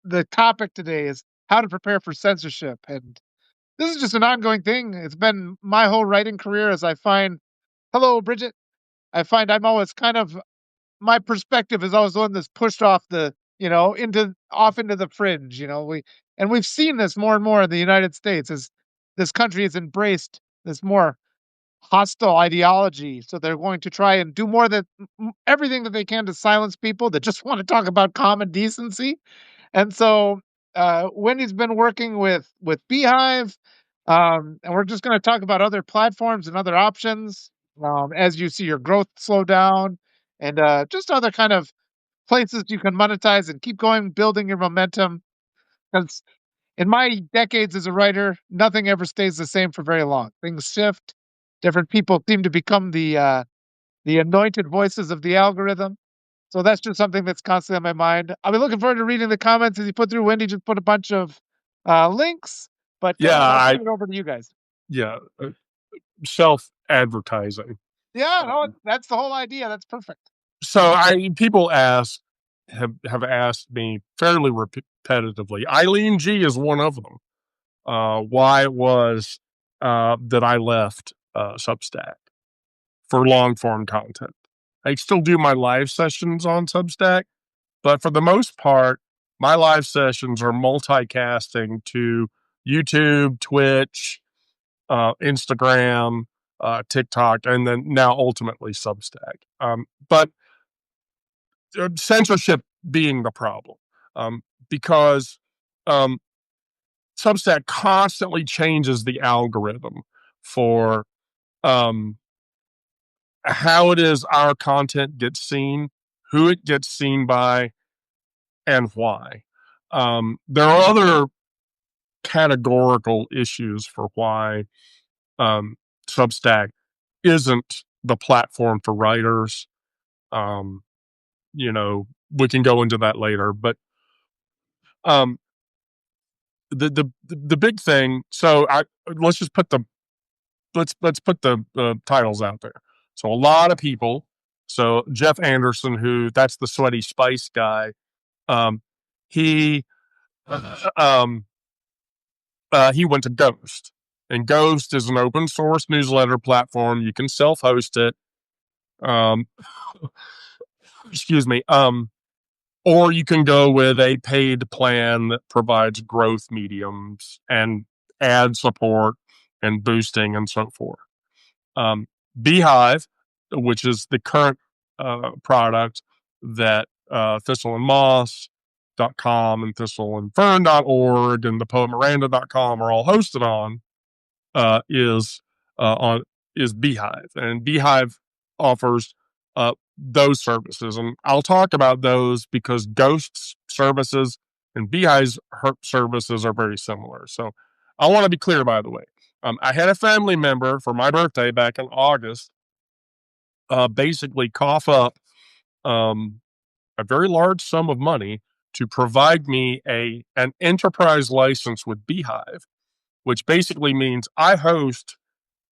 the topic today is how to prepare for censorship, and this is just an ongoing thing. It's been my whole writing career as I find. Hello, Bridget. I find I'm always kind of my perspective is always the one that's pushed off the into off into the fringe. We've seen this more and more in the United States as this country has embraced this more hostile ideology. So they're going to try and do more that everything that they can to silence people that just want to talk about common decency. And so Wendy's been working with Beehive, and we're just going to talk about other platforms and other options as you see your growth slow down, and just other kind of places you can monetize and keep going, building your momentum. Because in my decades as a writer, nothing ever stays the same for very long. Things shift. Different people seem to become the anointed voices of the algorithm. So that's just something that's constantly on my mind. I'll be looking forward to reading the comments as you put through. Wendy just put a bunch of links, but Yeah, I'll turn it over to you guys. yeah, self-advertising. Yeah, no, that's the whole idea. That's perfect. So people have asked me fairly repetitively. Eileen G is one of them. Why it was that I left Substack for long form content. I still do my live sessions on Substack, but for the most part, my live sessions are multicasting to YouTube, Twitch, Instagram, TikTok, and then now ultimately Substack. But censorship being the problem, because um, Substack constantly changes the algorithm for um, how it is our content gets seen, who it gets seen by, and why. There are other categorical issues for why Substack isn't the platform for writers. Um, we can go into that later, but um, the big thing. So let's just put the let's put the titles out there. So a lot of people. So Jeff Anderson, who that's the Sweaty Spice guy, he um, he went to Ghost, and Ghost is an open source newsletter platform. You can self host it. Um, excuse me. Or you can go with a paid plan that provides growth mediums and ad support and boosting and so forth. Um, Beehive, which is the current product that Thistle and Moss.com and thistleandfern.org and thepoetmiranda.com are all hosted on, uh, is on is Beehive, and Beehive offers those services, and I'll talk about those because Ghost's services and Beehive's services are very similar. So I want to be clear, by the way. I had a family member for my birthday back in August basically cough up a very large sum of money to provide me an enterprise license with Beehive, which basically means I host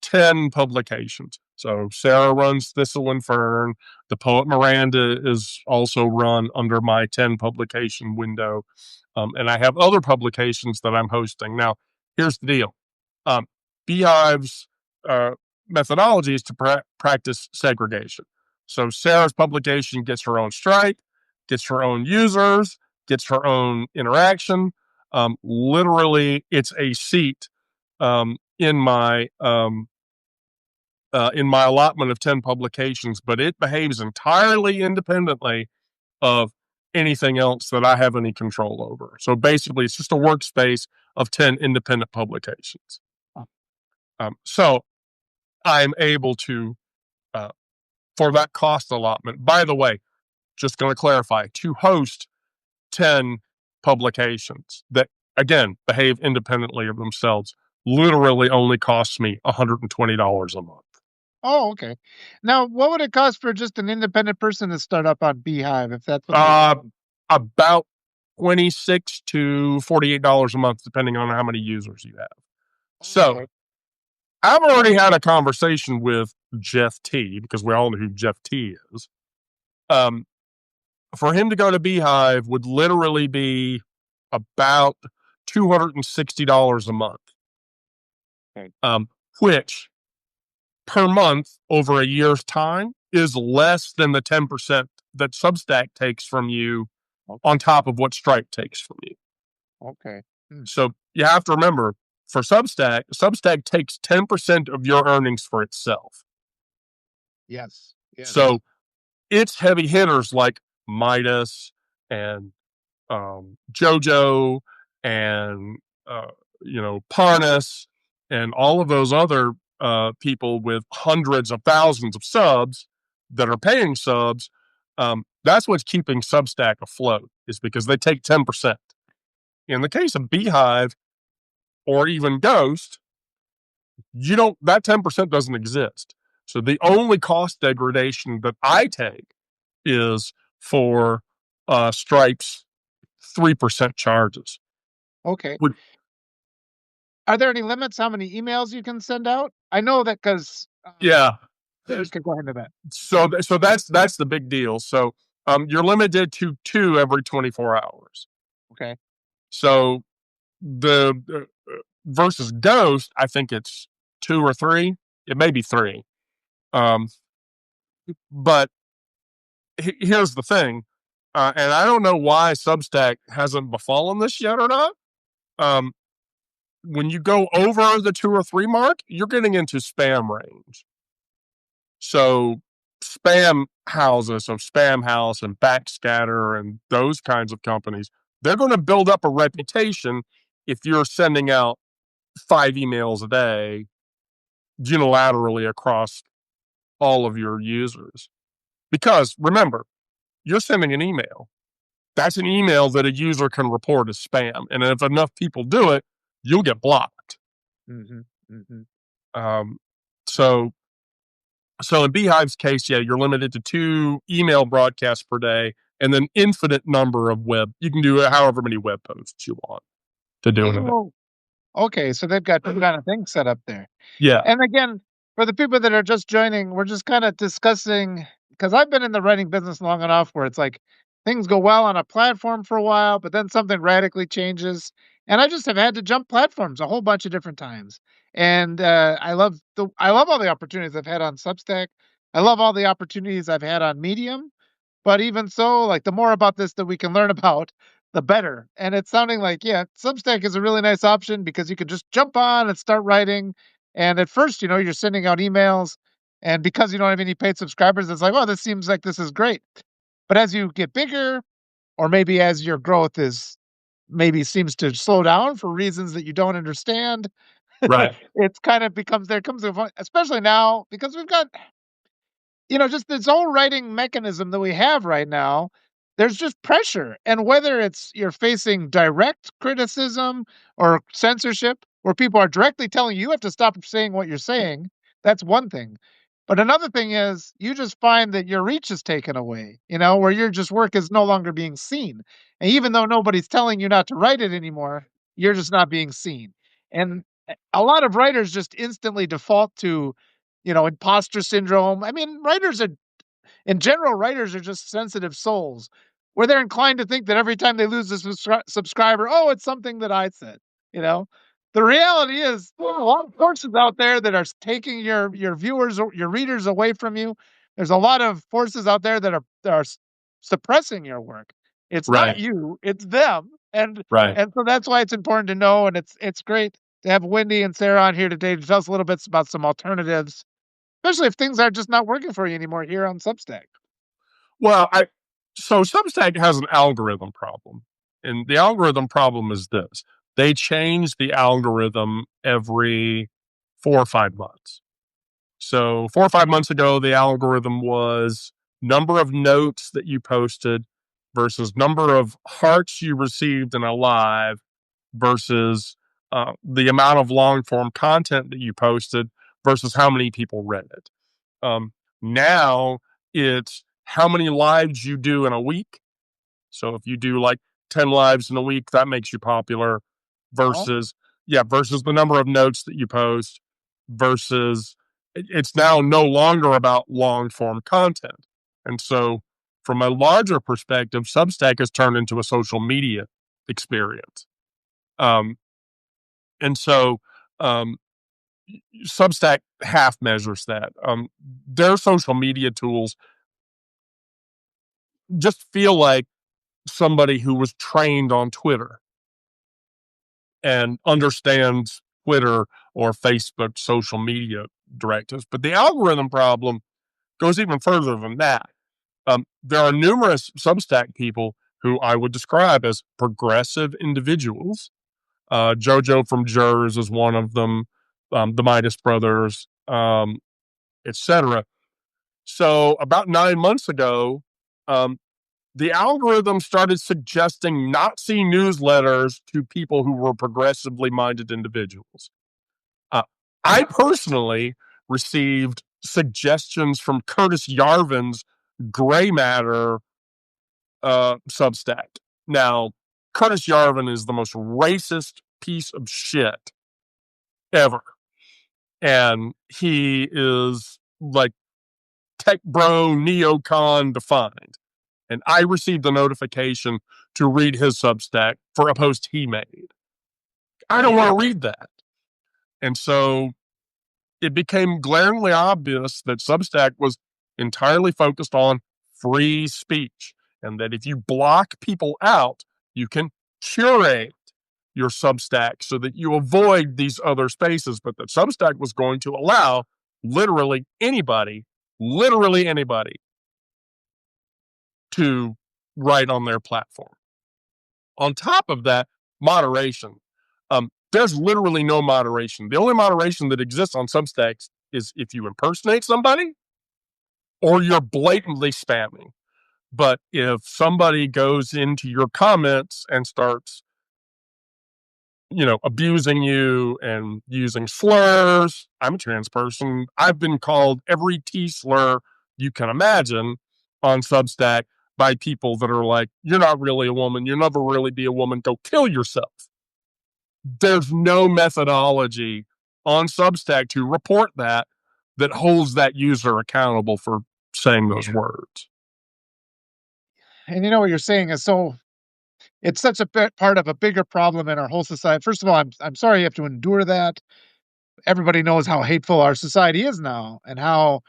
10 publications. So Sarah runs Thistle and Fern. The Poet Miranda is also run under my 10 publication window. And I have other publications that I'm hosting. Now, here's the deal. Um, Beehive's methodology is to practice segregation. So Sarah's publication gets her own stripe, gets her own users, gets her own interaction. Literally, it's a seat in my allotment of 10 publications, but it behaves entirely independently of anything else that I have any control over. So basically, it's just a workspace of 10 independent publications. So I'm able to, for that cost allotment, by the way, just going to clarify, to host 10 publications that, again, behave independently of themselves, literally only costs me $120 a month. Oh, okay. Now, what would it cost for just an independent person to start up on Beehive if that's what About $26 to $48 a month, depending on how many users you have. So Okay. I've already had a conversation with Jeff T, because we all know who Jeff T is. For him to go to Beehive would literally be about $260 a month, Okay. which per month over a year's time is less than the 10% that Substack takes from you Okay. on top of what Stripe takes from you. Okay. Hmm. So you have to remember, for Substack, Substack takes 10% of your earnings for itself. Yes. Yes. So it's heavy hitters like Midas and JoJo and Parnas and all of those other people with hundreds of thousands of subs that are paying subs. That's what's keeping Substack afloat, is because they take 10%. In the case of Beehive or even Ghost, you don't that 10% doesn't exist. So the only cost degradation that I take is for Stripe's 3% charges. Okay. Would Are there any limits how many emails you can send out? I know that because Yeah. okay, go ahead to that. So that's the big deal. So you're limited to 2 every 24 hours. Okay. So the versus Ghost, I think it's 2 or 3. It may be 3. Um, but here's the thing, and I don't know why Substack hasn't befallen this yet or not. Um, when you go over the 2 or 3 mark, you're getting into spam range. So spam houses, so Spam House and Backscatter and those kinds of companies, they're going to build up a reputation if you're sending out 5 emails a day unilaterally across all of your users. Because remember, you're sending an email. That's an email that a user can report as spam. And if enough people do it, you'll get blocked. Mm-hmm. Mm-hmm. Um, so So in Beehive's case, yeah, you're limited to 2 email broadcasts per day and then infinite number of web. You can do however many web posts you want to do in a day. Oh, okay. So they've got two kind of things set up there. Yeah. And again, for the people that are just joining, we're just kind of discussing because I've been in the writing business long enough where it's like things go well on a platform for a while, but then something radically changes. And I just have had to jump platforms a whole bunch of different times. And I love all the opportunities I've had on Substack. I love all the opportunities I've had on Medium. But even so, like the more about this that we can learn about, the better. And it's sounding like, yeah, Substack is a really nice option because you can just jump on and start writing. And at first, you're sending out emails. And because you don't have any paid subscribers, it's like, oh, this seems like this is great. But as you get bigger, or maybe as your growth is maybe seems to slow down for reasons that you don't understand, Right. it's kind of becomes there comes a point, especially now because we've got just this whole writing mechanism that we have right now, there's just pressure. And whether it's you're facing direct criticism or censorship, where people are directly telling you have to stop saying what you're saying, that's one thing. But another thing is you just find that your reach is taken away, where your just work is no longer being seen. And even though nobody's telling you not to write it anymore, you're just not being seen. And a lot of writers just instantly default to imposter syndrome. I mean, in general, writers are just sensitive souls where they're inclined to think that every time they lose a subscriber, oh, it's something that I said, you know? The reality is there are a lot of forces out there that are taking your viewers or your readers away from you. There's a lot of forces out there that are suppressing your work. It's not Right. you, it's them. And Right. and so that's why it's important to know, and it's great to have Wendy and Sarah on here today to tell us a little bit about some alternatives, especially if things are just not working for you anymore here on Substack. Well, so Substack has an algorithm problem. And the algorithm problem is this. They change the algorithm every 4 or 5 months. So 4 or 5 months ago, the algorithm was number of notes that you posted versus number of hearts you received in a live versus the amount of long form content that you posted versus how many people read it. Now it's how many lives you do in a week. So if you do like 10 lives in a week, that makes you popular Oh, versus, yeah, versus the number of notes that you post versus it's now no longer about long form content. And so from a larger perspective, Substack has turned into a social media experience. Um, and so um, Substack half measures that. Their social media tools just feel like somebody who was trained on Twitter and understands Twitter or Facebook social media directives. But the algorithm problem goes even further than that. There are numerous Substack people who I would describe as progressive individuals. JoJo from Jers is one of them, the Midas Brothers, etc. So about 9 months ago, um, the algorithm started suggesting Nazi newsletters to people who were progressively minded individuals. Uh, I personally received suggestions from Curtis Yarvin's Gray Matter Substack. Now, Curtis Yarvin is the most racist piece of shit ever. And he is like tech bro neocon defined. And I received a notification to read his Substack for a post he made. I don't want to read that. And so it became glaringly obvious that Substack was entirely focused on free speech, and that if you block people out, you can curate your Substack so that you avoid these other spaces, but that Substack was going to allow literally anybody to write on their platform. On top of that, moderation. There's literally no moderation. The only moderation that exists on Substacks is if you impersonate somebody or you're blatantly spamming. But if somebody goes into your comments and starts, abusing you and using slurs, I'm a trans person. I've been called every T slur you can imagine on Substack by people that are like, you're not really a woman. You'll never really be a woman. Go kill yourself. There's no methodology on Substack to report that holds that user accountable for saying those words. And you know what you're saying is so it's such a part of a bigger problem in our whole society. First of all, I'm sorry you have to endure that. Everybody knows how hateful our society is now, and how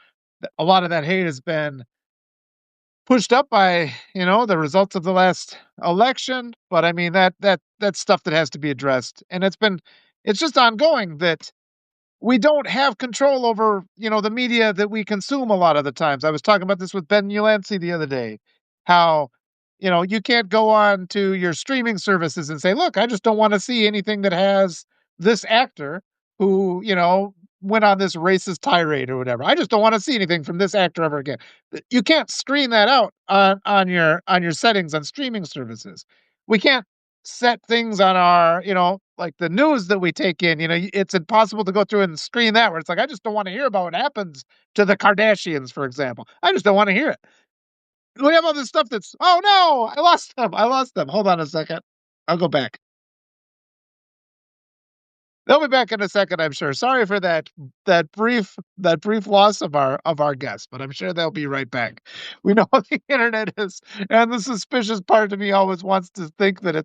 a lot of that hate has been pushed up by the results of the last election. But I mean that's stuff that has to be addressed, and it's just ongoing that we don't have control over, the media that we consume a lot of the times. I was talking about this with Ben Ulancy the other day, how, you can't go on to your streaming services and say, look, I just don't want to see anything that has this actor who, went on this racist tirade or whatever. I just don't want to see anything from this actor ever again. You can't screen that out on your settings on streaming services. We can't set things on our, like the news that we take in, it's impossible to go through and screen that where it's like, I just don't want to hear about what happens to the Kardashians, for example. I just don't want to hear it. We have all this stuff that's, oh no, I lost them. I lost them. Hold on a second. I'll go back. They'll be back in a second, I'm sure. Sorry for that brief loss of our guest, but I'm sure they'll be right back. We know how the internet is, and the suspicious part of me always wants to think that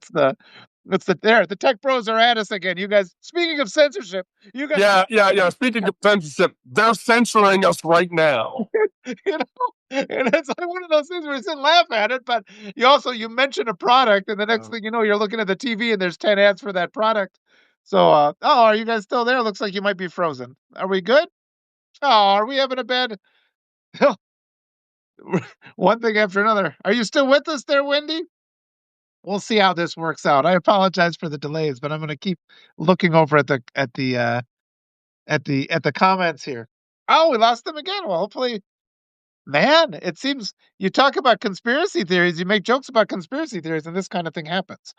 the tech bros are at us again. You guys, speaking of censorship, you guys, Yeah. Speaking of censorship, they're censoring us right now. you know, and it's like one of those things where you sit and laugh at it, but you mention a product, and the next thing you know, you're looking at the TV and there's 10 ads for that product. So, are you guys still there? Looks like you might be frozen. Are we good? Oh, are we having a bad one thing after another? Are you still with us there, Wendy? We'll see how this works out. I apologize for the delays, but I'm going to keep looking over at the comments here. Oh, we lost them again. Well, hopefully, man, it seems you talk about conspiracy theories, you make jokes about conspiracy theories, and this kind of thing happens.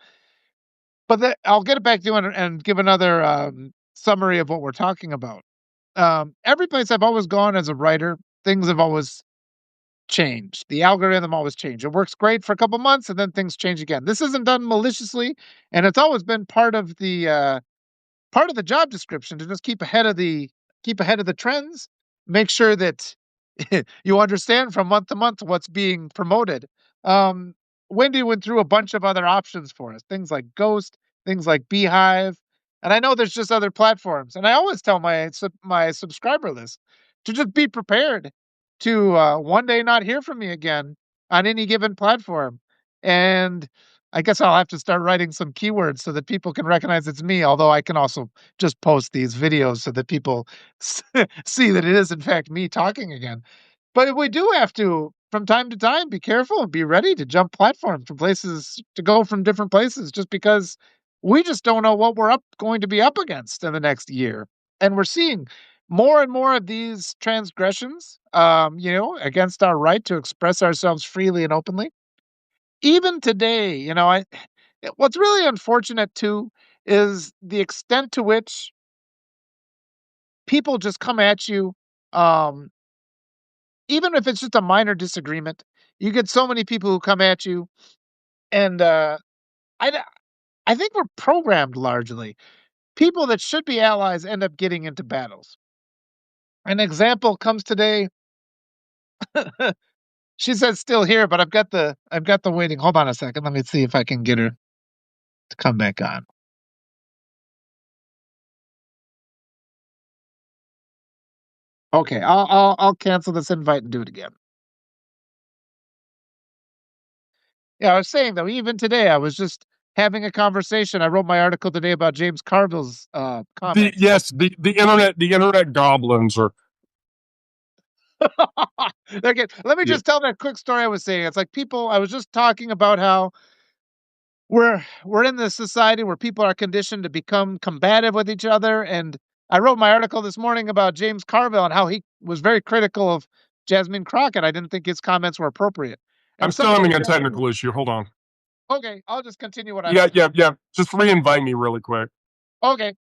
But I'll get it back to you and give another summary of what we're talking about. Every place I've always gone as a writer, things have always changed. The algorithm always changed. It works great for a couple months, and then things change again. This isn't done maliciously, and it's always been part of the job description to just keep ahead of the trends, make sure that you understand from month to month what's being promoted. Wendy went through a bunch of other options for us, things like Ghost, things like Beehive, and I know there's just other platforms. And I always tell my subscriber list to just be prepared to one day not hear from me again on any given platform. And I guess I'll have to start writing some keywords so that people can recognize it's me. Although I can also just post these videos so that people see that it is in fact me talking again. But we do have to, from time to time, be careful and be ready to jump platforms from places to go from different places just because we just don't know what we're going to be up against in the next year. And we're seeing more and more of these transgressions, against our right to express ourselves freely and openly. Even today, what's really unfortunate too is the extent to which people just come at you, um, even if it's just a minor disagreement. You get so many people who come at you, and I d- I think we're programmed largely. People that should be allies end up getting into battles. An example comes today. She says still here, but I've got the waiting. Hold on a second. Let me see if I can get her to come back on. Okay, I'll cancel this invite and do it again. Yeah, I was saying though, even today, I was just having a conversation. I wrote my article today about James Carville's The comments. yes, the internet goblins are. Okay, let me Yeah, just tell that quick story I was saying. It's like people. I was just talking about how we're in this society where people are conditioned to become combative with each other, and I wrote my article this morning about James Carville and how he was very critical of Jasmine Crockett. I didn't think his comments were appropriate, I'm and still somebody having a jumped in. technical issue. Hold on. Okay, I'll just continue what I'm Yeah, saying. yeah, yeah. Just re-invite me really quick. Okay,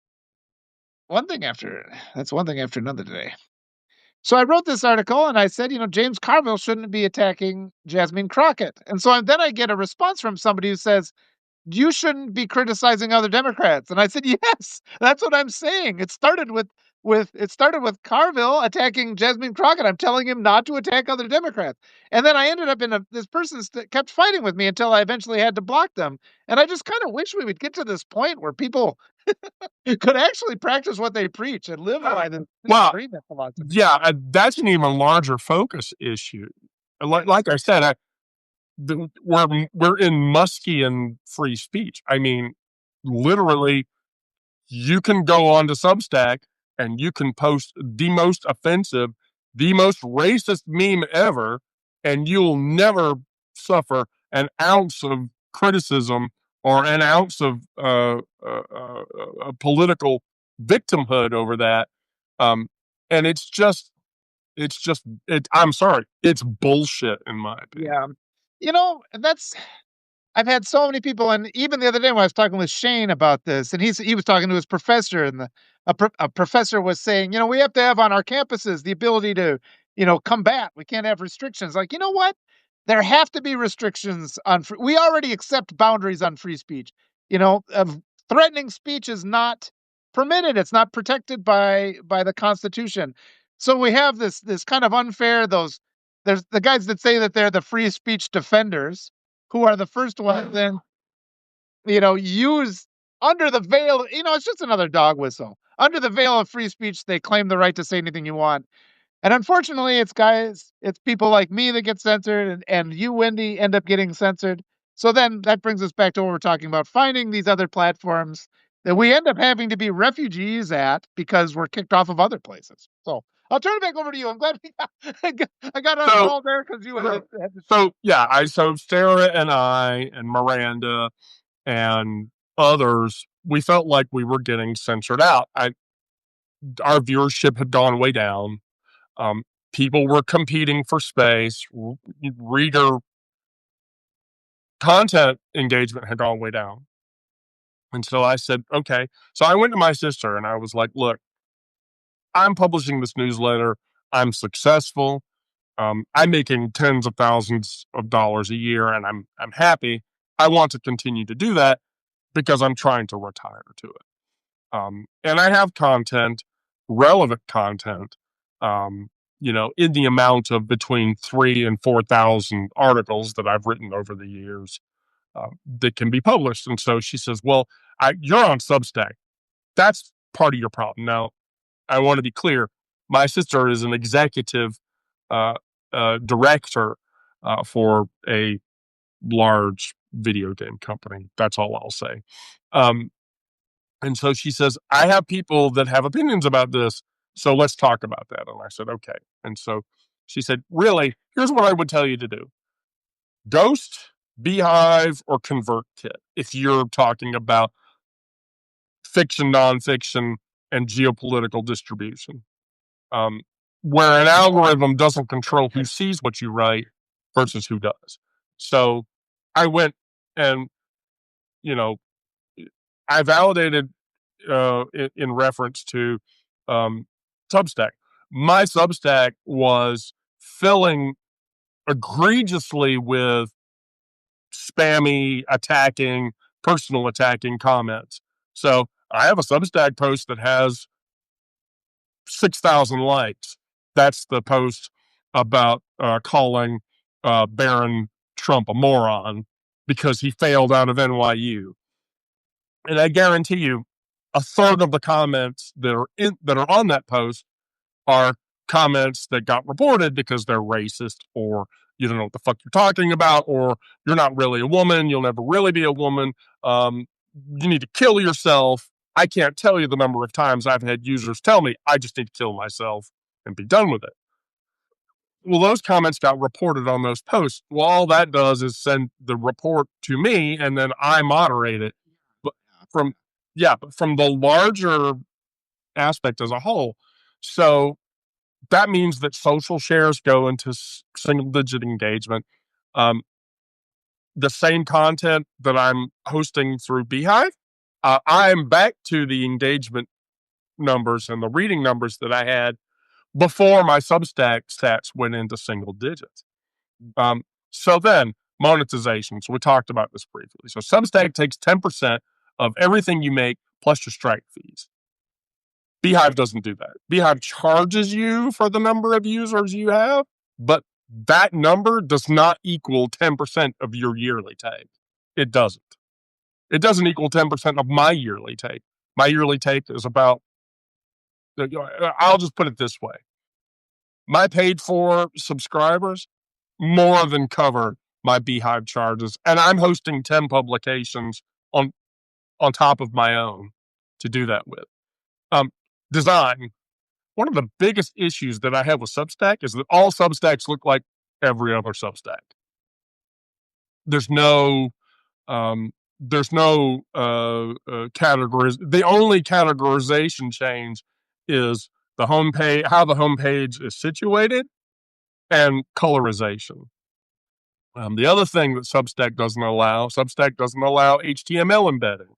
that's one thing after another today. So I wrote this article and I said, James Carville shouldn't be attacking Jasmine Crockett. And so then I get a response from somebody who says, you shouldn't be criticizing other Democrats. And I said, yes, that's what I'm saying. It started with Carville attacking Jasmine Crockett. I'm telling him not to attack other Democrats. And then I ended up this person kept fighting with me until I eventually had to block them. And I just kind of wish we would get to this point where people could actually practice what they preach and live by the Well, disagreement philosophy. yeah, that's an even larger focus issue. Like I said, we're in Muskian free speech. I mean, literally, you can go on to Substack and you can post the most offensive, the most racist meme ever, and you'll never suffer an ounce of criticism or an ounce of political victimhood over that. Um, and I'm sorry, it's bullshit in my opinion. Yeah. That's I've had so many people, and even the other day when I was talking with Shane about this, and he was talking to his professor, and a professor was saying, we have to have on our campuses the ability to, combat. We can't have restrictions. Like, you know what? There have to be restrictions on. We already accept boundaries on free speech. Of threatening speech is not permitted. It's not protected by the Constitution. So we have this kind of unfair. There's the guys that say that they're the free speech defenders who are the first ones then, use under the veil, it's just another dog whistle. Under the veil of free speech, they claim the right to say anything you want. And unfortunately, it's people like me that get censored, and you, Wendy, end up getting censored. So then that brings us back to what we're talking about, finding these other platforms that we end up having to be refugees at because we're kicked off of other places. So I'll turn it back over to you. I'm glad I got on So call there because you had to. so Sarah and I and Miranda and others, we felt like we were getting censored out. Our viewership had gone way down. Um, People were competing for space. Reader content engagement had gone way down. And so I said, okay. So I went to my sister and I was like, look, I'm publishing this newsletter. I'm successful. I'm making tens of thousands of dollars a year and I'm happy. I want to continue to do that because I'm trying to retire to it. And I have content, relevant content. in the amount of between 3 and 4,000 articles that I've written over the years that can be published. And so she says, well, you're on Substack. That's part of your problem. Now, I want to be clear. My sister is an executive uh, director for a large video game company. That's all I'll say. Um, and so she says, I have people that have opinions about this. So let's talk about that. And I said, okay. And so she said, really, here's what I would tell you to do: Ghost, Beehive, or ConvertKit if you're talking about fiction, nonfiction, and geopolitical distribution. Um, where an algorithm doesn't control who sees what you write versus who does. So I went and, you know, I validated in reference to um, Substack. My Substack was filling egregiously with spammy, attacking, personal attacking comments. So I have a Substack post that has 6,000 likes. That's the post about calling Barron Trump a moron because he failed out of NYU. And I guarantee you, a third of the comments that are on that post are comments that got reported because they're racist, or you don't know what the fuck you're talking about, or you're not really a woman, you'll never really be a woman, um, you need to kill yourself. I can't tell you the number of times I've had users tell me I just need to kill myself and be done with it. Well, those comments got reported on those posts. Well, all that does is send the report to me, and then I moderate it. But from but from the larger aspect as a whole, so that means that social shares go into single digit engagement. Um, the same content that I'm hosting through Beehive, I'm back to the engagement numbers and the reading numbers that I had before my Substack stats went into single digits. So then, monetization. So we talked about this briefly. So Substack takes 10% of everything you make plus your strike fees. Beehive doesn't do that. Beehive charges you for the number of users you have, but that number does not equal 10% of your yearly take. It doesn't. It doesn't equal 10% of my yearly take. My yearly take is about, I'll just put it this way: my paid for subscribers more than cover my Beehive charges, and I'm hosting 10 publications on top of my own to do that with. Design. One of the biggest issues that I have with Substack is that all Substacks look like every other Substack. There's no categories. The only categorization change is the homepage, how the homepage is situated, and colorization. The other thing that Substack doesn't allow HTML embedding.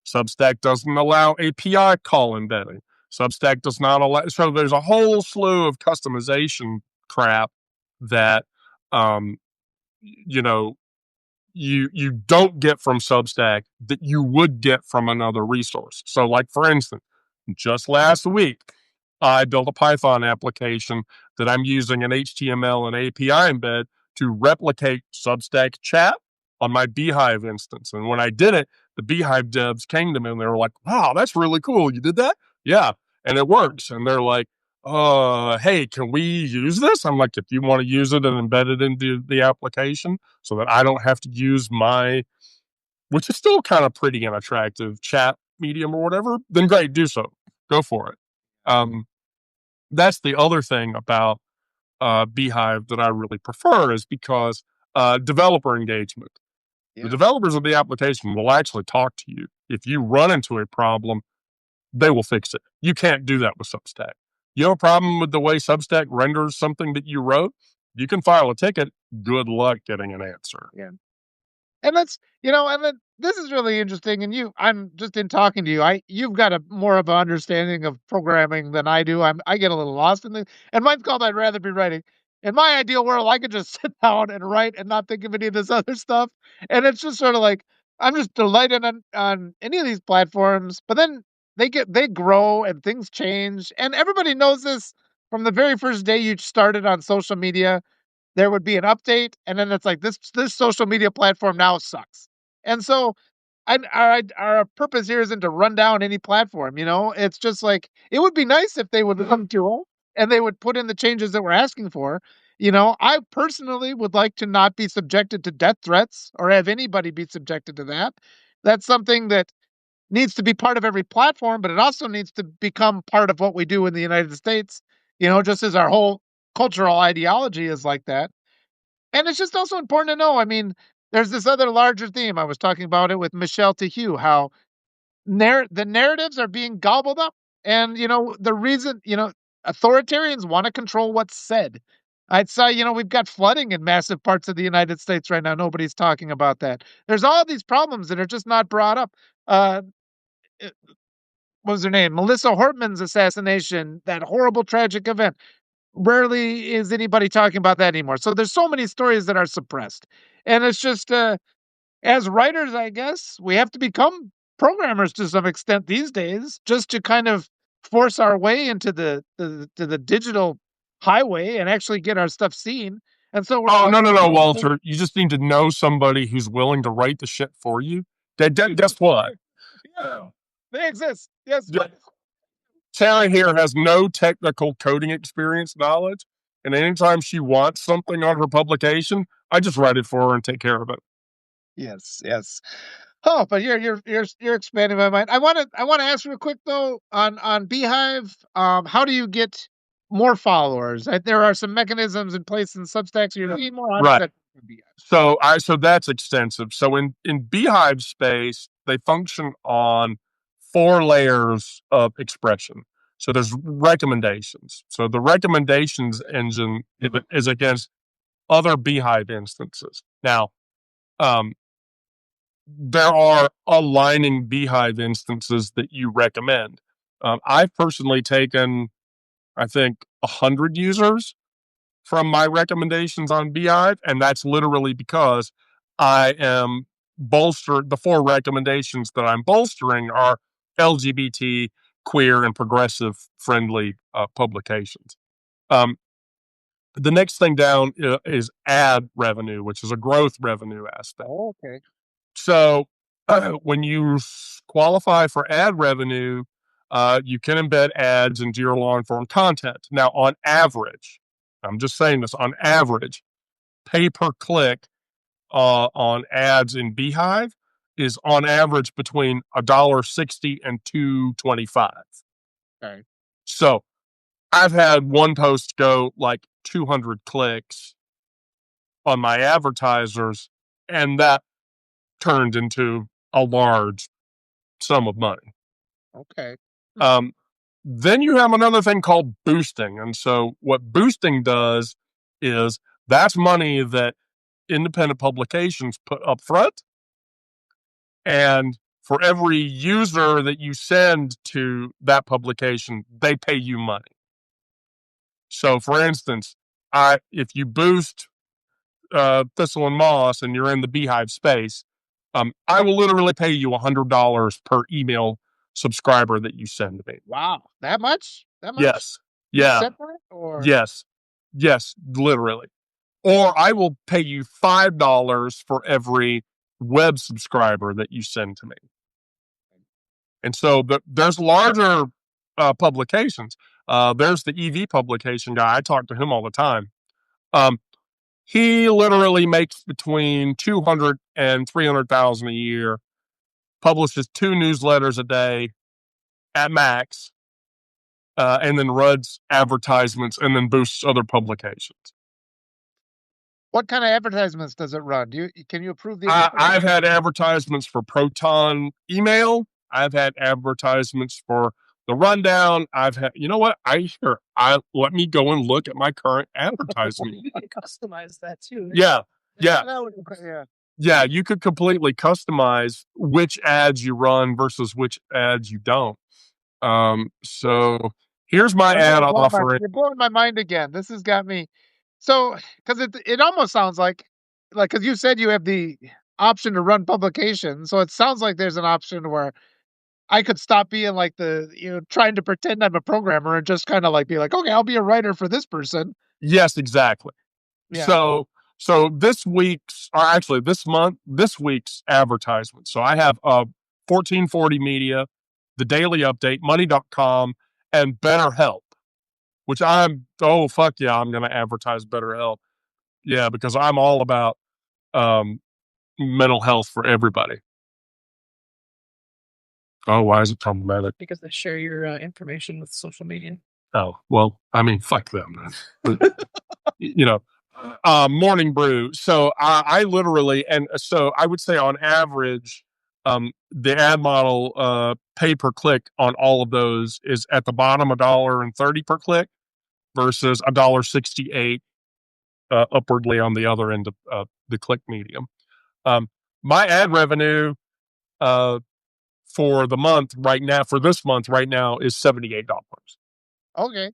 Substack doesn't allow API call embedding. Substack does not allow. So there's a whole slew of customization crap that um, you know you don't get from Substack that you would get from another resource. So, like for instance, just last week, I built a Python application that I'm using an HTML and API embed to replicate Substack chat on my Beehive instance. And when I did it, the Beehive devs came to me and they were like, wow, that's really cool. You did that? Yeah. And it works. And they're like, hey, can we use this? I'm like, if you want to use it and embed it into the application so that I don't have to use my, which is still kind of pretty and attractive, chat medium or whatever, then great, do so. Go for it. That's the other thing about Beehive that I really prefer, is because developer engagement. Yeah. The developers of the application will actually talk to you. If you run into a problem, they will fix it. You can't do that with Substack. You have a problem with the way Substack renders something that you wrote, you can file a ticket. Good luck getting an answer. Yeah. And and then this is really interesting. And I'm just in talking to you. You've got a more of an understanding of programming than I do. I get a little lost in this, and mine's called "I'd rather be writing." In my ideal world, I could just sit down and write and not think of any of this other stuff. And it's just sort of like I'm just delighted on any of these platforms. But then they grow and things change, and everybody knows this. from the very first day you started on social media, there would be an update, and then it's like this social media platform now sucks. And so our purpose here isn't to run down any platform, you know? It's just like it would be nice if they would come to us and they would put in the changes that we're asking for. You know, I personally would like to not be subjected to death threats or have anybody be subjected to that. That's something that needs to be part of every platform, but it also needs to become part of what we do in the United States, you know, just as our whole cultural ideology is like that. And it's just also important to know, I mean, there's this other larger theme. I was talking about it with Michelle Tehue, how the narratives are being gobbled up. And, you know, the reason, you know, authoritarians want to control what's said. I'd say, you know, we've got flooding in massive parts of the United States right now. Nobody's talking about that. There's all these problems that are just not brought up. Uh, what was her name? Melissa Hortman's assassination, that horrible, tragic event. Rarely is anybody talking about that anymore. So there's so many stories that are suppressed. And it's just, as writers, I guess, we have to become programmers to some extent these days just to kind of force our way into the digital highway and actually get our stuff seen. And so we're Oh, no, no, no, stuck. Walter. You just need to know somebody who's willing to write the shit for you. Guess what? Yeah, they exist. Yes. Yeah. Sarah here has no technical coding experience knowledge, and anytime she wants something on her publication, I just write it for her and take care of it. Yes, yes. Oh, but you're expanding my mind. I want to ask real quick though on Beehive. How do you get more followers? There are some mechanisms in place in Substack, so you're getting more. How does Right. that from Beehive? So that's extensive. So in Beehive space, they function on four layers of expression. So there's recommendations. So the recommendations engine is against other Beehive instances. Now, um, there are aligning Beehive instances that you recommend. I've personally taken, I think, 100 users from my recommendations on Beehive, and that's literally because I am bolstered. The four recommendations that I'm bolstering are LGBT, queer, and progressive friendly publications. Um, the next thing down is ad revenue, which is a growth revenue aspect. Oh, okay. So when you qualify for ad revenue, you can embed ads into your long form content. Now, on average, I'm just saying this, on average, pay per click on ads in Beehive is on average between $1.60 and $2.25. Okay. So I've had one post go like 200 clicks on my advertisers, and that turned into a large sum of money. Okay. Um, then you have another thing called boosting. And so, what boosting does is that's money that independent publications put up front. And for every user that you send to that publication, they pay you money. So, for instance, if you boost Thistle and Moss and you're in the Beehive space, I will literally pay you $100 per email subscriber that you send to me. Wow, that much? That much? Yes. You Yeah. set that or Yes. Yes. Literally. Or I will pay you $5 for every web subscriber that you send to me. And so there's larger publications. There's the EV publication guy. I talk to him all the time. Um, he literally makes between 200 and 300,000 a year, publishes 2 newsletters a day at max, and then runs advertisements and then boosts other publications. what kind of advertisements does it run? Can you approve the advertisement? I've had advertisements for Proton email. I've had advertisements for the rundown. I've had, you know what? I let me go and look at my current advertisement. You can customize that too. Yeah, yeah, Yeah. yeah. You could completely customize which ads you run versus which ads you don't. So here's my ad offering. You're blowing my mind again. This has got me. So, because it almost sounds like because you said you have the option to run publications, so it sounds like there's an option where I could stop being like trying to pretend I'm a programmer and just kind of like be like, okay, I'll be a writer for this person. Yes, exactly. Yeah. So this week's, or actually this week's advertisement. So I have 1440 Media, the Daily Update, Money.com, and BetterHelp, which oh, fuck yeah, I'm going to advertise BetterHelp. Yeah, because I'm all about mental health for everybody. Oh, why is it problematic? Because they share your information with social media. Oh, well, I mean, fuck them. You know, morning brew. So I literally, and so I would say on average, the ad model pay per click on all of those is at the bottom $1.30 per click versus $1.68 upwardly on the other end of the click medium. My ad revenue for this month right now is $78. Okay.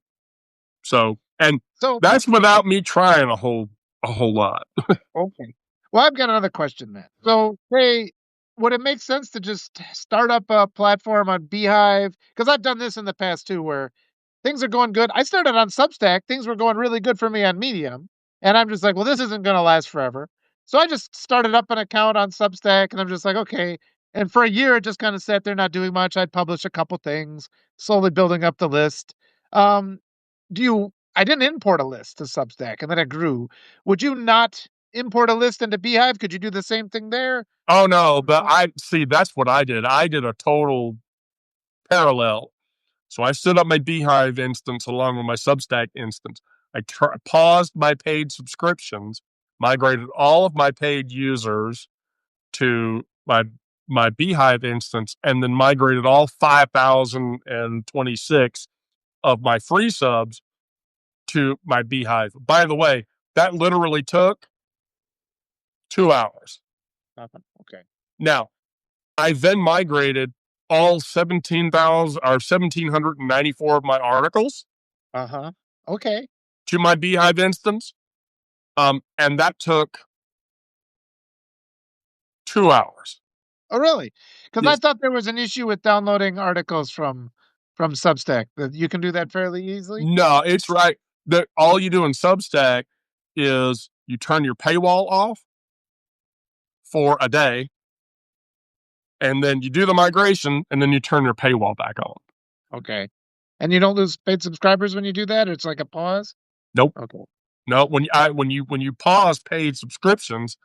So, and So that's without me trying a whole lot. okay. Well, I've got another question then. So, hey, would it make sense to just start up a platform on Beehive? Because I've done this in the past too, where things are going good. I started on Substack. Things were going really good for me on Medium. And I'm just like, well, this isn't going to last forever. So I just started up an account on Substack and I'm just like, okay. And for a year, it just kind of sat there not doing much. I'd publish a couple things, slowly building up the list. Um, I didn't import a list to Substack and then it grew. Would you not import a list into Beehive? Could you do the same thing there? Oh no, but I see that's what I did. I did a total parallel. So I stood up my Beehive instance along with my Substack instance. I paused my paid subscriptions, migrated all of my paid users to my Beehive instance, and then migrated all 5,026 of my free subs to my Beehive. By the way, that literally took 2 hours. Okay. Now, I then migrated all 17,000 or 1,794 of my articles Uh huh. Okay. to my Beehive instance. And that took 2 hours. Oh, really? Because I Yes. thought there was an issue with downloading articles from Substack, that you can do that fairly easily? No, it's right. That all you do in Substack is you turn your paywall off for a day, and then you do the migration, and then you turn your paywall back on. Okay. And you don't lose paid subscribers when you do that? It's like a pause? Nope. Okay. No, when you pause paid subscriptions,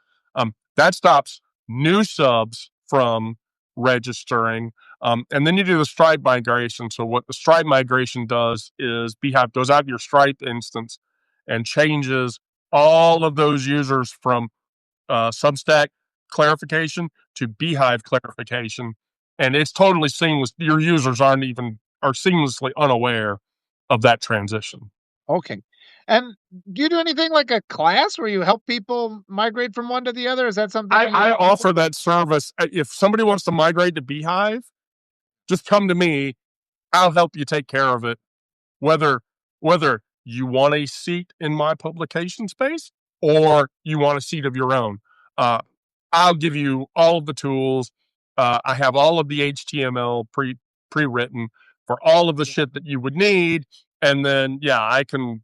that stops new subs from registering, and then you do the Stripe migration. So what the Stripe migration does is Beehive goes out to your Stripe instance and changes all of those users from Substack clarification to Beehive clarification, and it's totally seamless. Your users are seamlessly unaware of that transition. Okay. And do you do anything like a class where you help people migrate from one to the other? Is that something I offer that service. If somebody wants to migrate to Beehive, just come to me. I'll help you take care of it. Whether whether you want a seat in my publication space or you want a seat of your own, uh, I'll give you all of the tools. I have all of the HTML pre-written for all of the shit that you would need, and then yeah, I can.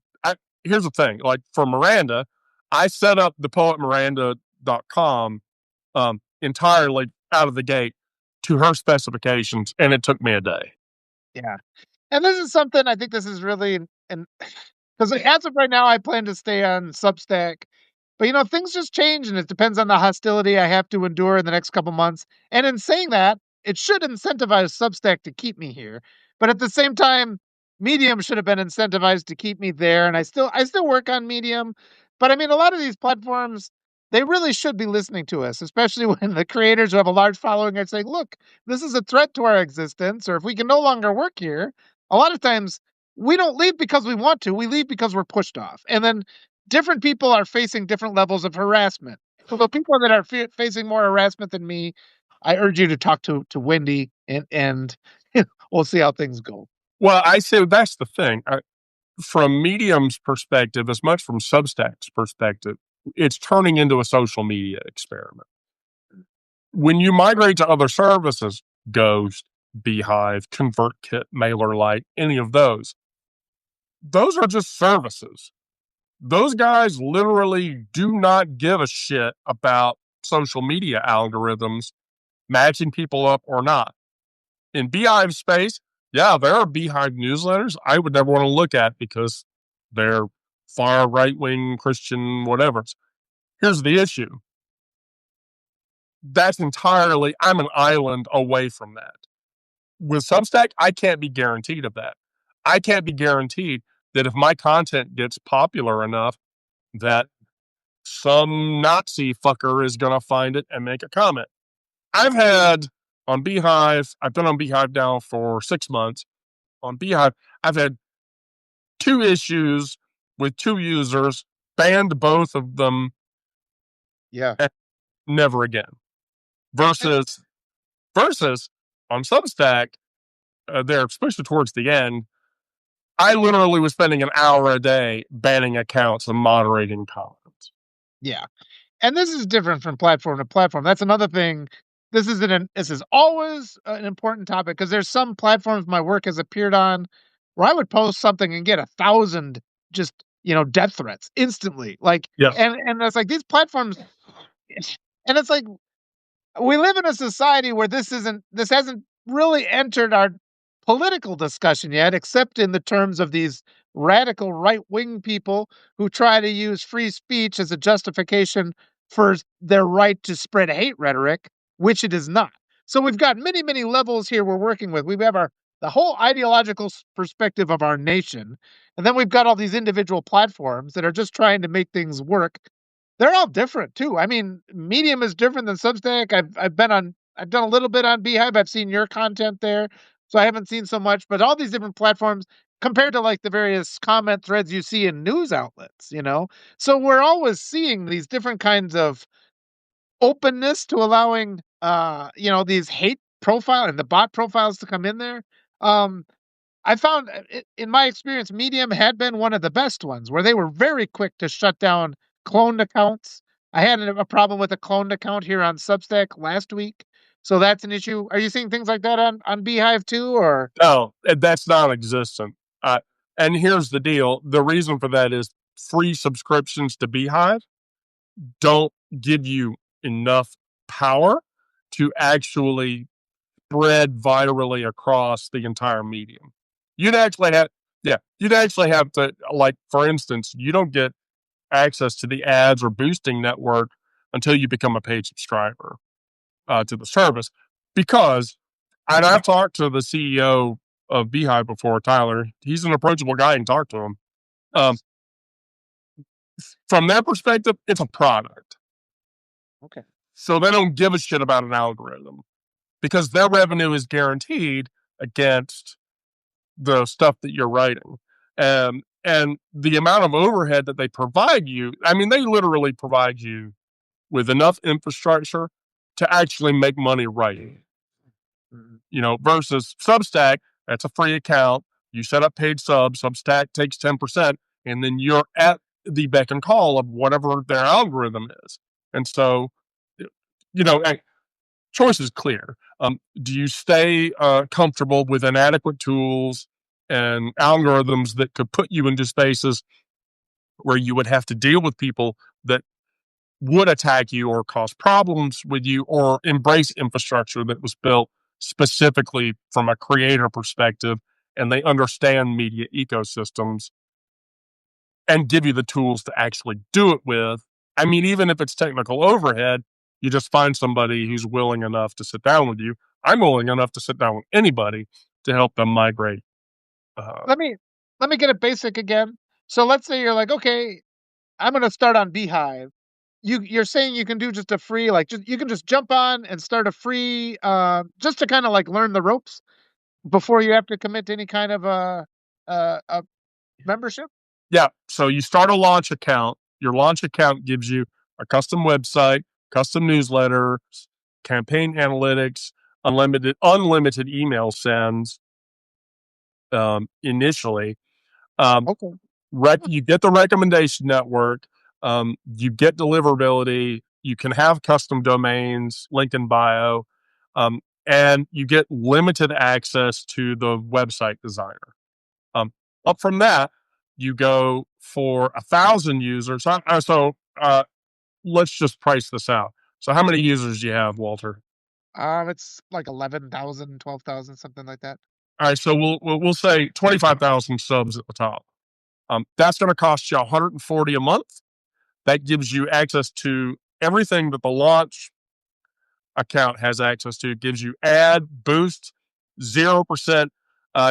Here's the thing: like for Miranda, I set up the poetmiranda.com entirely out of the gate to her specifications, and it took me a day. Yeah. And this is something I think this is really and because as of right now, I plan to stay on Substack. But things just change and it depends on the hostility I have to endure in the next couple months. And in saying that, it should incentivize Substack to keep me here. But at the same time, Medium should have been incentivized to keep me there. And I still work on Medium. But I mean, a lot of these platforms, they really should be listening to us, especially when the creators who have a large following are saying, look, this is a threat to our existence, or if we can no longer work here, a lot of times we don't leave because we want to. We leave because we're pushed off. And then different people are facing different levels of harassment. So the people that are facing more harassment than me, I urge you to talk to Wendy and we'll see how things go. Well, I say that's the thing. From Medium's perspective, as much from Substack's perspective, it's turning into a social media experiment. When you migrate to other services, Ghost, Beehive, ConvertKit, MailerLite, any of those. Those are just services. Those guys literally do not give a shit about social media algorithms matching people up or not. In Beehive space, yeah, there are Beehive newsletters I would never want to look at because they're far right-wing Christian whatever. Here's the issue. That's entirely, I'm an island away from that. With Substack, I can't be guaranteed of that. I can't be guaranteed that if my content gets popular enough that some Nazi fucker is going to find it and make a comment. I've had on Beehive, I've been on Beehive now for 6 months. On Beehive, I've had 2 issues with 2 users, banned both of them. Yeah. Never again. Versus on Substack, there, especially towards the end, I literally was spending an hour a day banning accounts and moderating comments. Yeah. And this is different from platform to platform. That's another thing. This is always an important topic because there's some platforms my work has appeared on where I would post something and get 1,000 just, death threats instantly. Like, Yeah. and it's like these platforms, and it's like we live in a society where this hasn't really entered our political discussion yet, except in the terms of these radical right-wing people who try to use free speech as a justification for their right to spread hate rhetoric, which it is not. So we've got many, many levels here we're working with. We have the whole ideological perspective of our nation, and then we've got all these individual platforms that are just trying to make things work. They're all different too. I mean, Medium is different than Substack. I've done a little bit on Beehive. I've seen your content there, so I haven't seen so much. But all these different platforms, compared to like the various comment threads you see in news outlets, so we're always seeing these different kinds of openness to allowing, these hate profile and the bot profiles to come in there. I found in my experience, Medium had been one of the best ones where they were very quick to shut down cloned accounts. I had a problem with a cloned account here on Substack last week. So that's an issue. Are you seeing things like that on Beehive too, or? No, that's non-existent. And here's the deal. The reason for that is free subscriptions to Beehive don't give you enough power to actually spread virally across the entire medium. You'd actually have to, like, for instance, you don't get access to the ads or boosting network until you become a paid subscriber to the service. Because, and I've talked to the CEO of Beehive before, Tyler. He's an approachable guy, and talk to him. From that perspective, it's a product. Okay. So they don't give a shit about an algorithm because their revenue is guaranteed against the stuff that you're writing. And the amount of overhead that they provide you, I mean, they literally provide you with enough infrastructure to actually make money writing. Versus Substack, that's a free account. You set up paid subs, Substack takes 10%, and then you're at the beck and call of whatever their algorithm is. And so, choice is clear. Do you stay comfortable with inadequate tools and algorithms that could put you into spaces where you would have to deal with people that would attack you or cause problems with you, or embrace infrastructure that was built specifically from a creator perspective and they understand media ecosystems and give you the tools to actually do it with? I mean, even if it's technical overhead, you just find somebody who's willing enough to sit down with you. I'm willing enough to sit down with anybody to help them migrate. Let me get it basic again. So let's say you're like, okay, I'm going to start on Beehive. You're saying you can do just a free, you can just jump on and start a free, just to kind of like learn the ropes before you have to commit to any kind of a membership. Yeah. So you start a launch account. Your launch account gives you a custom website, custom newsletter, campaign analytics, unlimited email sends initially. Okay. You get the recommendation network. You get deliverability. You can have custom domains, link in bio. and you get limited access to the website designer. Up from that, you go for 1,000 users. Let's just price this out. So how many users do you have, Walter? It's like 11,000, 12,000, something like that. All right, so we'll say 25,000 subs at the top. That's going to cost you 140 a month. That gives you access to everything that the launch account has access to. It gives you ad boost, 0%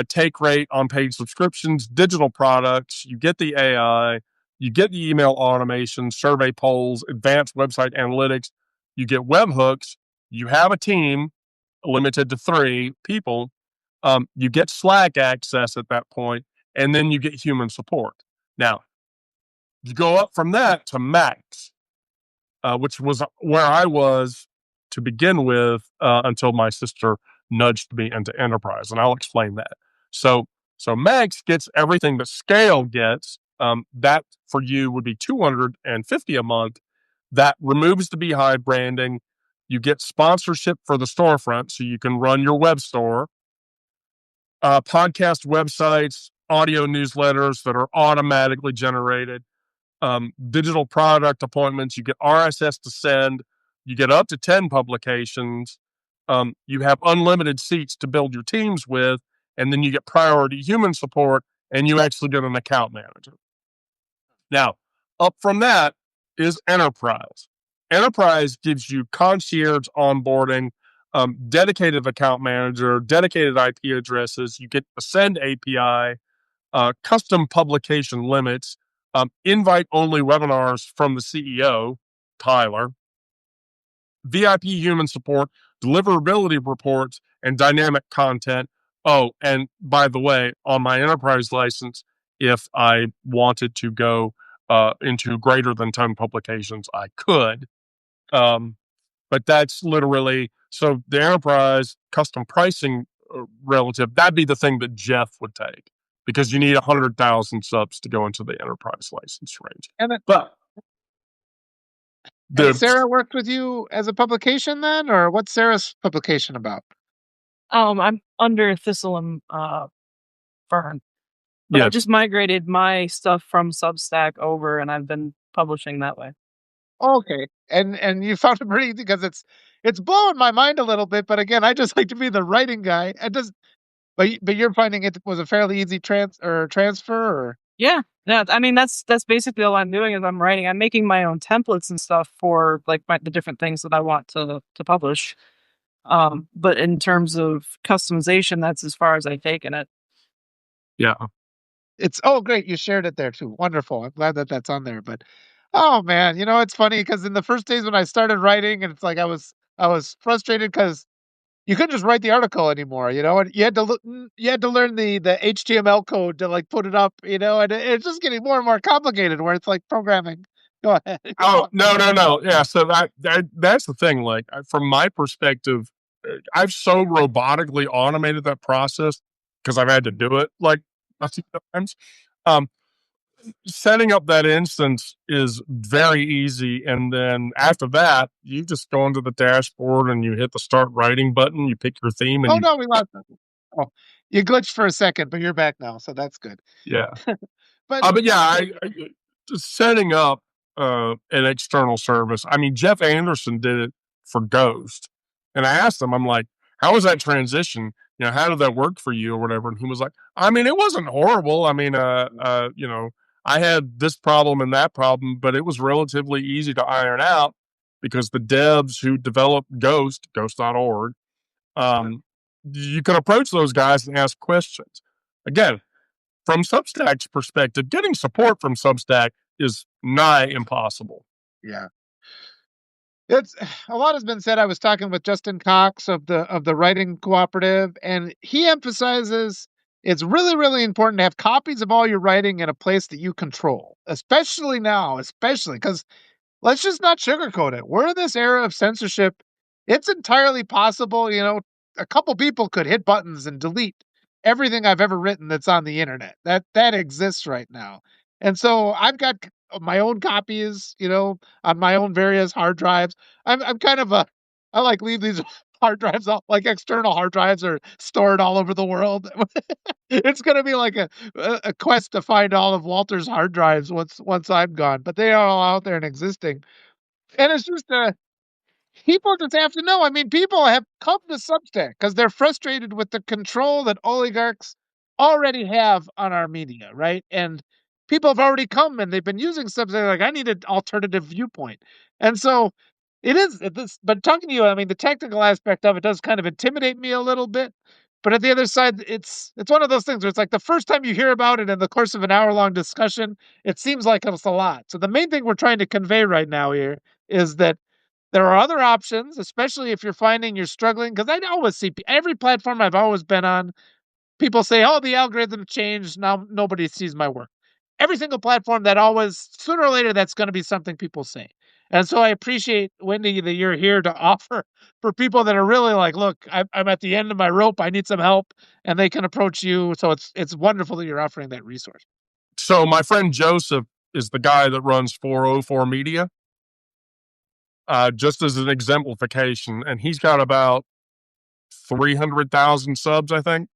take rate on paid subscriptions, digital products. You get the AI, you get the email automation, survey polls, advanced website analytics. You get webhooks. You have a team limited to 3 people. You get Slack access at that point, and then you get human support. Now, you go up from that to Max, which was where I was to begin with until my sister nudged me into Enterprise, and I'll explain that. So Max gets everything that Scale gets. That for you would be $250 a month. That removes the Beehive branding. You get sponsorship for the storefront, so you can run your web store. Podcast websites, audio newsletters that are automatically generated, digital product appointments. You get RSS to send. You get up to 10 publications. You have unlimited seats to build your teams with. And then you get priority human support, and you actually get an account manager. Now, up from that is Enterprise. Enterprise gives you concierge onboarding, dedicated account manager, dedicated IP addresses. You get the Send API, custom publication limits, invite only webinars from the CEO, Tyler, VIP human support, deliverability reports, and dynamic content. Oh, and by the way, on my enterprise license, if I wanted to go into greater than 10 publications, I could. But that's literally so the enterprise custom pricing relative, that'd be the thing that Jeff would take because you need 100,000 subs to go into the enterprise license range. But And Sarah worked with you as a publication then, or what's Sarah's publication about? I'm under Thistle and Fern. But I just migrated my stuff from Substack over, and I've been publishing that way. Okay, and you found it pretty easy because it's blowing my mind a little bit. But again, I just like to be the writing guy. But you're finding it was a fairly easy transfer, or yeah. I mean that's basically all I'm doing is I'm writing. I'm making my own templates and stuff for like the different things that I want to publish. But in terms of customization, that's as far as I've taken it. Yeah. It's great you shared it there too. Wonderful. I'm glad that that's on there. But oh man, it's funny because in the first days when I started writing, and it's like I was frustrated because you couldn't just write the article anymore, and you had to learn the HTML code to like put it up, and it's just getting more and more complicated where it's like programming. Go ahead. Oh, no. Yeah. So that's the thing. Like from my perspective, I've so robotically automated that process because I've had to do it like a few times. Setting up that instance is very easy. And then after that, you just go into the dashboard and you hit the start writing button, you pick your theme. And no, we lost it. Oh, you glitched for a second, but you're back now. So that's good. Yeah. But yeah, I just setting up an external service. I mean, Jeff Anderson did it for Ghost. And I asked him, I'm like, how was that transition? How did that work for you or whatever? And he was like, I mean, it wasn't horrible. I mean, I had this problem and that problem, but it was relatively easy to iron out because the devs who developed ghost.org, you can approach those guys and ask questions. Again, from Substack's perspective, getting support from Substack is nigh impossible. Yeah. It's a lot has been said. I was talking with Justin Cox of the Writing Cooperative, and he emphasizes it's really, really important to have copies of all your writing in a place that you control, especially now, because let's just not sugarcoat it. We're in this era of censorship. It's entirely possible, a couple people could hit buttons and delete everything I've ever written that's on the internet. That exists right now. And so I've got my own copies, on my own various hard drives. I'm kind of I like leave these hard drives, all like external hard drives, are stored all over the world. It's going to be like a quest to find all of Walter's hard drives once I'm gone, but they are all out there and existing. And it's just people just have to know. I mean, people have come to Substack because they're frustrated with the control that oligarchs already have on our media, right? And people have already come and they've been using Substack like, I need an alternative viewpoint. And so it is this, but talking to you, I mean, the technical aspect of it does kind of intimidate me a little bit. But at the other side, it's one of those things where it's like the first time you hear about it in the course of an hour-long discussion, it seems like it's a lot. So the main thing we're trying to convey right now here is that there are other options, especially if you're finding you're struggling. Because I always see every platform I've always been on, people say, "Oh, the algorithm changed. Now nobody sees my work." Every single platform, that always, sooner or later, that's going to be something people say. And so I appreciate, Wendy, that you're here to offer for people that are really like, look, I'm at the end of my rope. I need some help, and they can approach you. So it's wonderful that you're offering that resource. So my friend Joseph is the guy that runs 404 Media, just as an exemplification, and he's got about 300,000 subs, I think.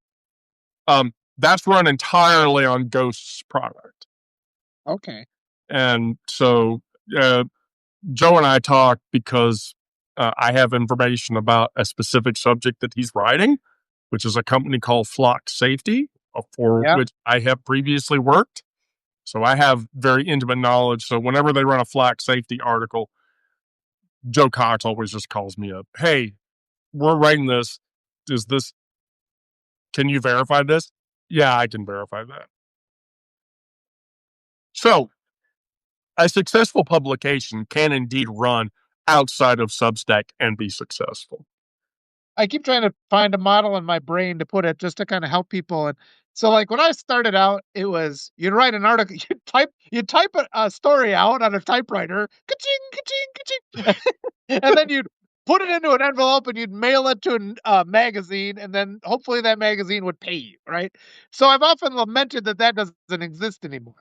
That's run entirely on Ghost's product. Okay. And so Joe and I talk because I have information about a specific subject that he's writing, which is a company called Flock Safety, for which I have previously worked. So I have very intimate knowledge. So whenever they run a Flock Safety article, Joe Cox always just calls me up. Hey, we're writing this. Can you verify this? Yeah, I can verify that. So a successful publication can indeed run outside of Substack and be successful. I keep trying to find a model in my brain to put it just to kind of help people. And so, like, when I started out, it was you'd write an article, you'd type a story out on a typewriter, ka-ching, ka-ching, ka-ching, and then you'd put it into an envelope and you'd mail it to a magazine, and then hopefully that magazine would pay you, right? So I've often lamented that that doesn't exist anymore.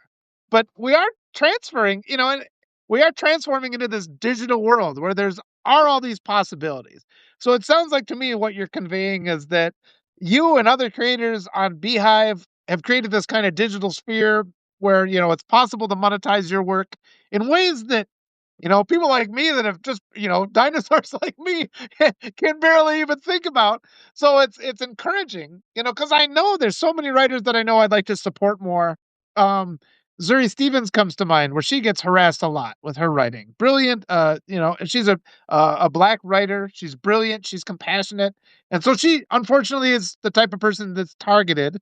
But we are transferring, and we are transforming into this digital world where are all these possibilities. So it sounds like to me what you're conveying is that you and other creators on Beehive have created this kind of digital sphere where, it's possible to monetize your work in ways that, people like me that have just, dinosaurs like me can barely even think about. So it's encouraging, because I know there's so many writers that I know I'd like to support more. Zuri Stevens comes to mind, where she gets harassed a lot with her writing. Brilliant, and she's a Black writer. She's brilliant. She's compassionate, and so she, unfortunately, is the type of person that's targeted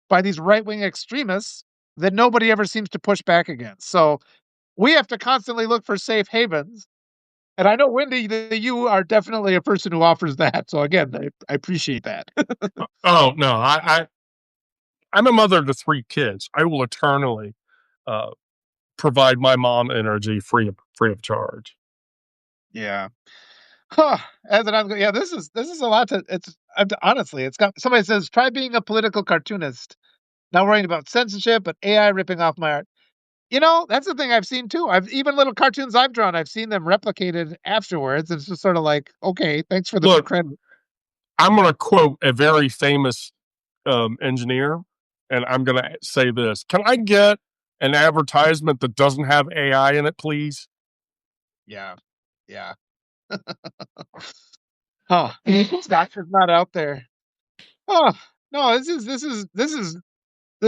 by these right-wing extremists that nobody ever seems to push back against. So we have to constantly look for safe havens. And I know, Wendy, that you are definitely a person who offers that. So again, I appreciate that. Oh no, I'm a mother to 3 kids. I will eternally provide my mom energy free of charge. Yeah. Huh. This is a lot to. Honestly, it's got. Somebody says try being a political cartoonist. Not worrying about censorship, but AI ripping off my art. That's the thing I've seen too. Even little cartoons I've drawn, I've seen them replicated afterwards. It's just sort of like, okay, thanks for the credit. I'm going to quote a very famous engineer, and I'm going to say this: can I get an advertisement that doesn't have AI in it, please? Yeah. Huh. Doctor's not out there. Oh no, this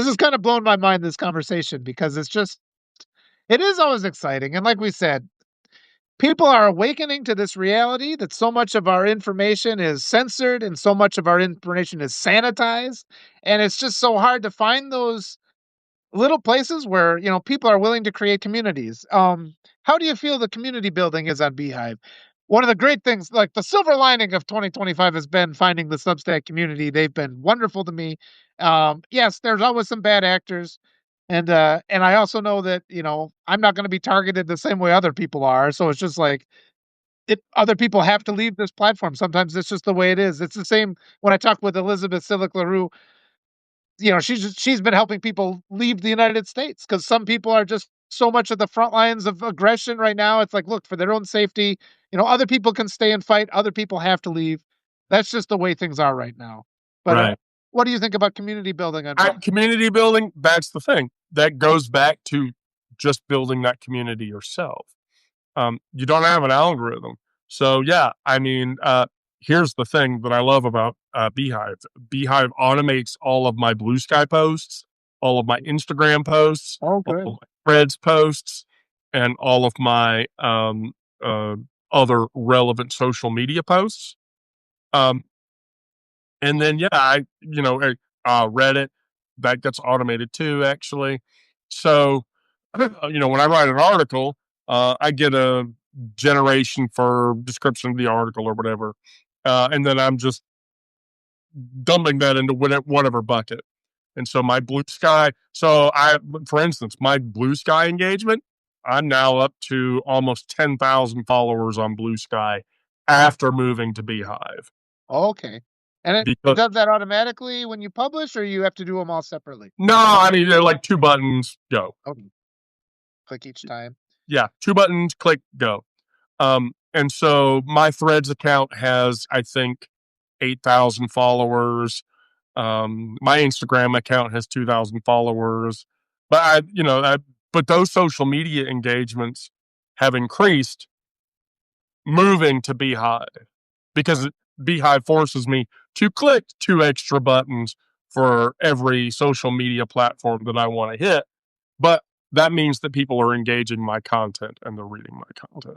is kind of blown my mind, this conversation, because it is always exciting. And like we said, people are awakening to this reality that so much of our information is censored and so much of our information is sanitized. And it's just so hard to find those little places where, people are willing to create communities. How do you feel the community building is on Beehive? One of the great things, like the silver lining of 2025, has been finding the Substack community. They've been wonderful to me. Yes, there's always some bad actors. And I also know that, I'm not going to be targeted the same way other people are. So it's just like, other people have to leave this platform. Sometimes it's just the way it is. It's the same when I talk with Elizabeth Sillick LaRue. She's been helping people leave the United States because some people are just so much at the front lines of aggression right now. It's like, look, for their own safety, other people can stay and fight. Other people have to leave. That's just the way things are right now. But Right. what do you think about community building on Community building, that's the thing. That goes back to just building that community yourself. You don't have an algorithm. So, yeah, I mean, here's the thing that I love about Beehive. Beehive automates all of my Blue Sky posts, all of my Instagram posts, Oh, all good. of my Threads posts, and all of my other relevant social media posts. And then, yeah, Reddit, that gets automated too, actually. So, when I write an article, I get a generation for description of the article or whatever. And then I'm just dumping that into whatever bucket. And so my Blue Sky, for instance, my Blue Sky engagement, I'm now up to almost 10,000 followers on Blue Sky after moving to Beehive. Okay. And it does that automatically when you publish, or you have to do them all separately? No, I mean, they're like 2 buttons, go. Okay. Click each time. Yeah, 2 buttons, click, go. And so my Threads account has, I think, 8,000 followers. My Instagram account has 2,000 followers. But but those social media engagements have increased moving to Beehive because Beehive forces me to click 2 extra buttons for every social media platform that I want to hit. But that means that people are engaging my content and they're reading my content.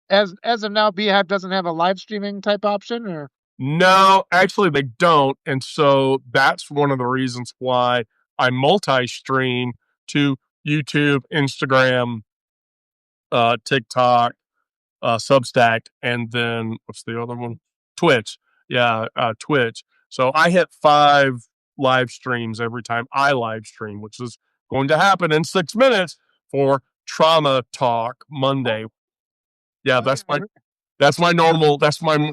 As of now, Beehive doesn't have a live streaming type option, or No, actually they don't. And so that's one of the reasons why I multi-stream to YouTube, Instagram, TikTok, Substack, and then what's the other one? Twitch. Yeah, Twitch. So I hit 5 live streams every time I live stream, which is going to happen in 6 minutes for Trauma Talk Monday. Yeah, that's my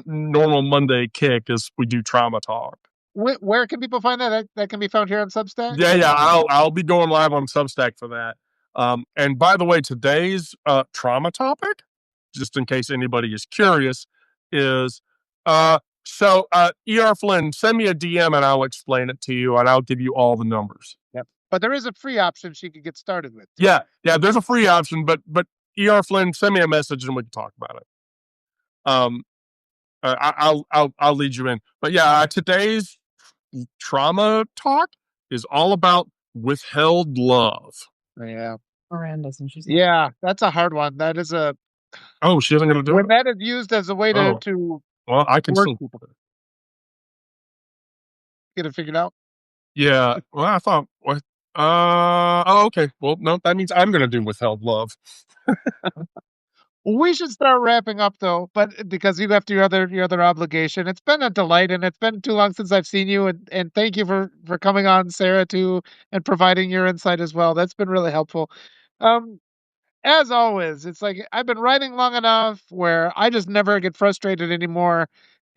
normal Monday kick is we do Trauma Talk. Where can people find that? That can be found here on Substack? Yeah, I'll be going live on Substack for that. And by the way, today's trauma topic, just in case anybody is curious, is ER Flynn, send me a DM and I'll explain it to you and I'll give you all the numbers. Yep. But there is a free option she could get started with. Yeah, there's a free option, but ER Flynn, send me a message and we can talk about it. I'll lead you in. But yeah, today's trauma talk is all about withheld love. Yeah. Miranda's and she's Yeah, that's a hard one. That is a she isn't going to do when it. that is used as a way to Well, I can work still people. Get it figured out. Yeah. Well, I thought what. Oh, okay. Well, no, that means I'm going to do withheld love. We should start wrapping up though, but because you left your other obligation. It's been a delight, and it's been too long since I've seen you, and thank you for coming on, Sarah, too, and providing your insight as well. That's been really helpful. Um, as always, it's like I've been writing long enough where I just never get frustrated anymore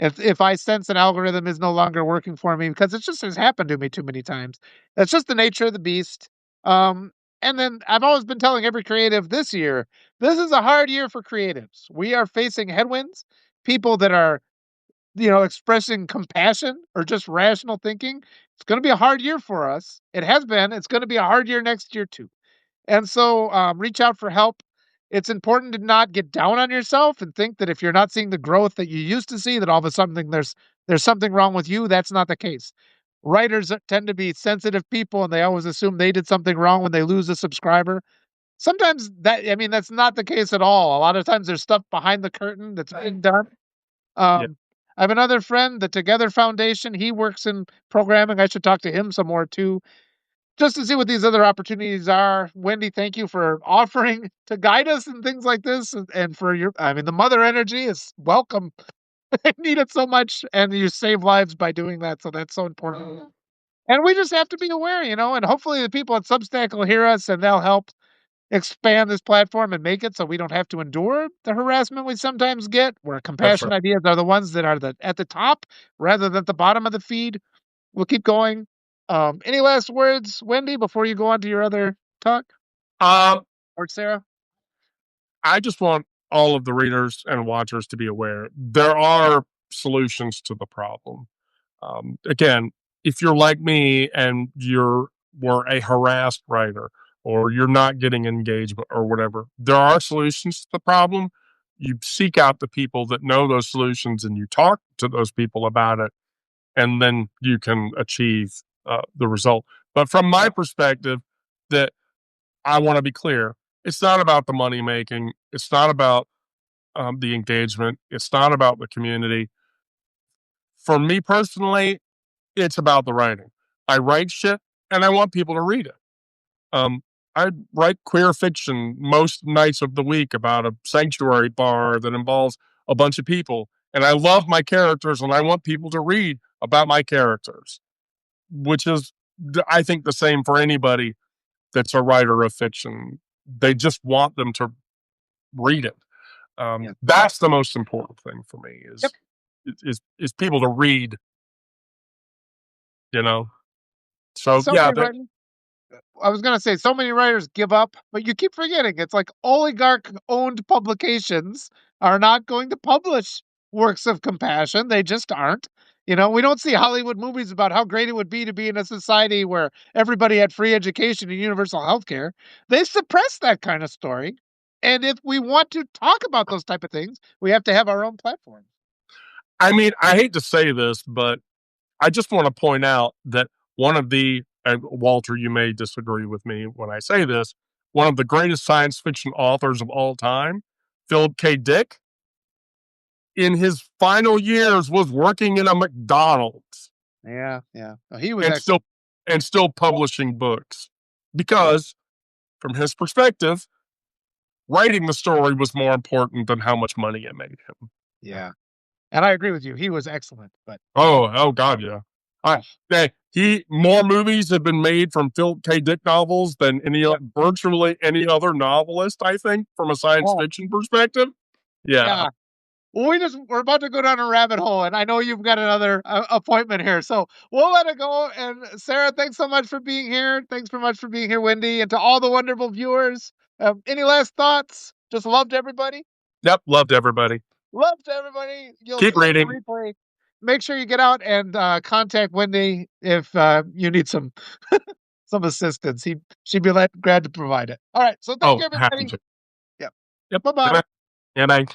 if I sense an algorithm is no longer working for me, because it just has happened to me too many times. That's just the nature of the beast. Um, and then I've always been telling every creative this year, this is a hard year for creatives. We are facing headwinds, people that are, expressing compassion or just rational thinking. It's going to be a hard year for us. It has been. It's going to be a hard year next year too. And so reach out for help. It's important to not get down on yourself and think that if you're not seeing the growth that you used to see, that all of a sudden there's something wrong with you. That's not the case. Writers tend to be sensitive people, and they always assume they did something wrong when they lose a subscriber. Sometimes that's not the case at all. A lot of times there's stuff behind the curtain that's being done. I have another friend, the Together Foundation. He works in programming. I should talk to him some more too, just to see what these other opportunities are. Wendy, thank you for offering to guide us and things like this, and for the mother energy is welcome. I need it so much, and you save lives by doing that, so that's so important. And we just have to be aware, and hopefully the people at Substack will hear us and they'll help expand this platform and make it so we don't have to endure the harassment we sometimes get, where compassion ideas are the ones that are at the top rather than at the bottom of the feed. We'll keep going. Any last words, Wendy, before you go on to your other talk? Or Sarah? I just want all of the readers and watchers to be aware there are solutions to the problem. Again, if you're like me and were a harassed writer or you're not getting engagement or whatever, there are solutions to the problem. You seek out the people that know those solutions and you talk to those people about it, and then you can achieve the result. But from my perspective, that I want to be clear, it's not about the money making. It's not about the engagement. It's not about the community. For me personally, it's about the writing. I write shit and I want people to read it. I write queer fiction most nights of the week about a sanctuary bar that involves a bunch of people. And I love my characters and I want people to read about my characters, which is, I think, the same for anybody that's a writer of fiction. They just want them to read it. That's the most important thing for me is people to read, you know? So yeah, I was going to say, so many writers give up, but you keep forgetting. It's like oligarch-owned publications are not going to publish works of compassion. They just aren't. We don't see Hollywood movies about how great it would be to be in a society where everybody had free education and universal health care. They suppress that kind of story. And if we want to talk about those type of things, we have to have our own platform. I mean, I hate to say this, but I just want to point out that one of the, Walter, you may disagree with me when I say this, one of the greatest science fiction authors of all time, Philip K. Dick, in his final years was working in a McDonald's. Yeah. He was still publishing books because, from his perspective, writing the story was more important than how much money it made him. Yeah. And I agree with you. He was excellent, but oh God, yeah. More movies have been made from Philip K. Dick novels than virtually any other novelist, I think, from a science fiction perspective. Yeah. Well, we're about to go down a rabbit hole, and I know you've got another appointment here, so we'll let it go. And Sarah, thanks so much for being here. Thanks so much for being here, Wendy, and to all the wonderful viewers. Any last thoughts? Just loved everybody. Yep, loved everybody. Loved everybody. You'll keep reading. Replay. Make sure you get out and contact Wendy if you need some some assistance. She'd be glad to provide it. All right. So thank you, everybody. Yep. Bye-bye. Yeah, bye.